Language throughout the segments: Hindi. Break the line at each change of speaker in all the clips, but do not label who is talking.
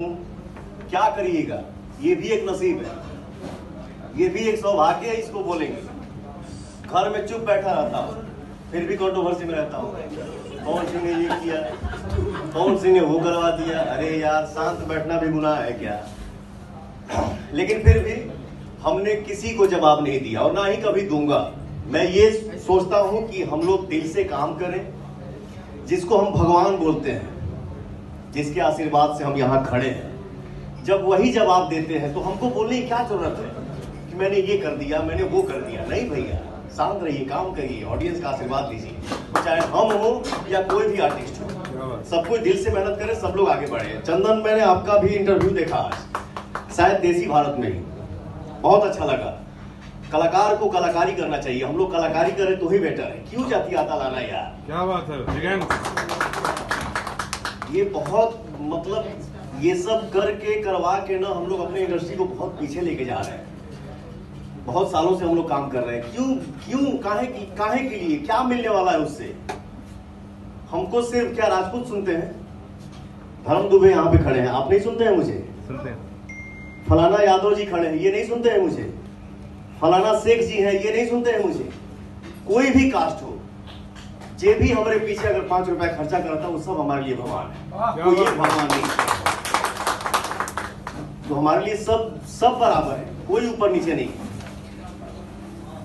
क्या करिएगा, ये भी एक नसीब है, ये भी एक सौभाग्य है, इसको बोलेंगे। घर में चुप बैठा रहता हूँ, फिर भी कंट्रोवर्सी में रहता हूँ। कौन सी ने ये किया, कौन सी ने वो करवा दिया। अरे यार, शांत बैठना भी गुनाह है क्या? लेकिन फिर भी हमने किसी को जवाब नहीं दिया और ना ही कभी दूंगा। मैं ये सोचता हूँ कि हम लोग दिल से काम करें, जिसको हम भगवान बोलते हैं, जिसके आशीर्वाद से हम यहाँ खड़े हैं। जब वही जवाब देते हैं तो हमको बोलने की क्या जरूरत है कि मैंने ये कर दिया, मैंने वो कर दिया। नहीं भैया, शांत रहिए, काम करिए, ऑडियंस का आशीर्वाद लीजिए। चाहे हम हो या कोई भी आर्टिस्ट हो, सब कोई दिल से मेहनत करे, सब लोग आगे बढ़े। चंदन, मैंने आपका भी इंटरव्यू देखा आज, शायद देसी भारत में ही, बहुत अच्छा लगा। कलाकार को कलाकारी करना चाहिए, हम लोग कलाकारी करें तो ही बेटर है। क्यों जाति आता लाना यार? क्या बात है। ये बहुत मतलब ये सब करके करवा के ना हम लोग अपने इंडस्ट्री को बहुत पीछे लेके जा रहे हैं। बहुत सालों से हम लोग काम कर रहे हैं। क्यों काहे के लिए क्या मिलने वाला है उससे? हमको सिर्फ क्या राजपूत सुनते हैं? धर्म दुबे यहाँ पे खड़े हैं, आप नहीं सुनते हैं मुझे? सुनते हैं। फलाना यादव जी खड़े हैं, ये नहीं सुनते हैं मुझे? फलाना शेख जी हैं, ये नहीं सुनते हैं मुझे? कोई भी कास्ट हो, जे भी हमारे पीछे अगर 5 रुपए खर्चा करता है, वो सब हमारे लिए भगवान है। कोई एक भगवान नहीं, तो हमारे लिए सब बराबर है, कोई ऊपर नीचे नहीं।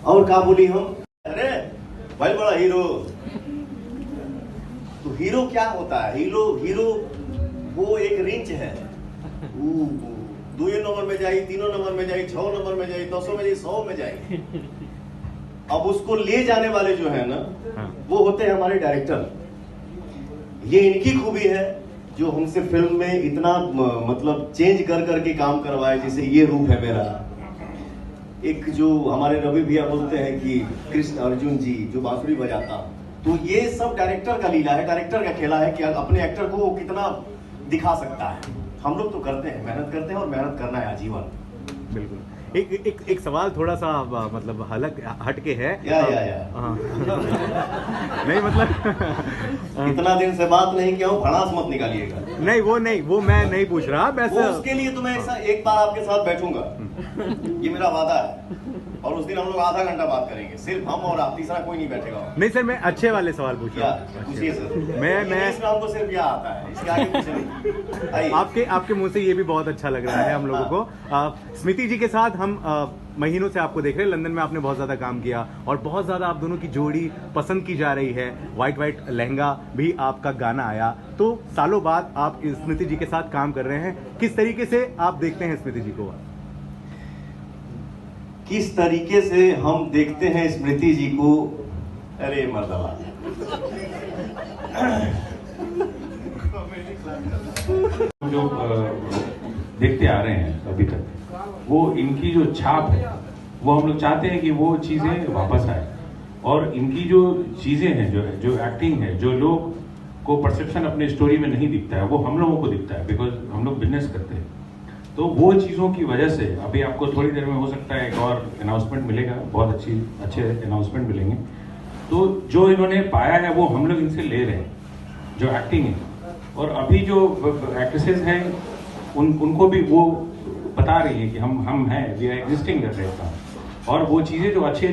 और क्या बोली हम? अरे भाई बड़ा हीरो। तो हीरो क्या होता है? हीरो वो एक रिंच है। 2 नंबर में जाई, 3 नंबर में जाई, 6 नंबर में जाई, 10 में जाई, 100 में जाई। अब उसको ले जाने वाले जो है ना, वो होते हैं हमारे डायरेक्टर। ये इनकी खूबी है जो हमसे फिल्म में इतना मतलब चेंज कर करके काम करवाए। जैसे ये रूप है मेरा, एक जो हमारे रवि भैया बोलते हैं कि कृष्ण अर्जुन जी जो बांसुरी बजाता, तो ये सब डायरेक्टर का लीला है, डायरेक्टर का खेला है कि अपने एक्टर को वो कितना दिखा सकता है। हम लोग तो करते हैं, मेहनत करते हैं और मेहनत करना है आजीवन।
बिल्कुल। एक सवाल थोड़ा सा मतलब हटके है।
या।
नहीं मतलब
इतना दिन से बात नहीं किया हूँ, भड़ास मत निकालिएगा।
नहीं वो मैं नहीं पूछ रहा, बस
उसके लिए तो मैं एक बार आपके साथ बैठूंगा, ये मेरा वादा है। और उस दिन हम लोग आधा घंटा बात करेंगे, सिर्फ हम और आप, तीसरा कोई नहीं बैठेगा।
नहीं सर, मैं अच्छे वाले सवाल पूछ रहा हूँ। मैं
इसमें हमको सिर्फ यह आता है, इसके आगे कुछ नहीं।
आपके मुंह से ये भी बहुत अच्छा लग रहा है हम लोगों को। स्मृति जी के साथ हम महीनों से आपको देख रहे हैं। लंदन में आपने बहुत ज्यादा काम किया और बहुत ज्यादा आप दोनों की जोड़ी पसंद की जा रही है। व्हाइट लहंगा भी आपका गाना आया, तो सालों बाद आप स्मृति जी के साथ काम कर रहे हैं। किस तरीके से आप देखते हैं स्मृति जी को?
किस तरीके से हम देखते हैं स्मृति जी को? अरे मर्दवा,
जो देखते आ रहे हैं अभी तक, वो इनकी जो छाप है, वो हम लोग चाहते हैं कि वो चीजें वापस आए। और इनकी जो चीजें हैं, जो एक्टिंग है, जो लोग को परसेप्शन अपने स्टोरी में नहीं दिखता है, वो हम लोगों को दिखता है, बिकॉज हम लोग बिजनेस करते हैं। तो वो चीज़ों की वजह से अभी आपको थोड़ी देर में हो सकता है एक और अनाउंसमेंट मिलेगा, बहुत अच्छे अनाउंसमेंट मिलेंगे। तो जो इन्होंने पाया है वो हम लोग इनसे ले रहे हैं, जो एक्टिंग है। और अभी जो एक्ट्रेसेस हैं उनको भी वो बता रही है कि हम हैं, वी आर एग्जिस्टिंग कर रहे हैं। और वो चीज़ें जो अच्छी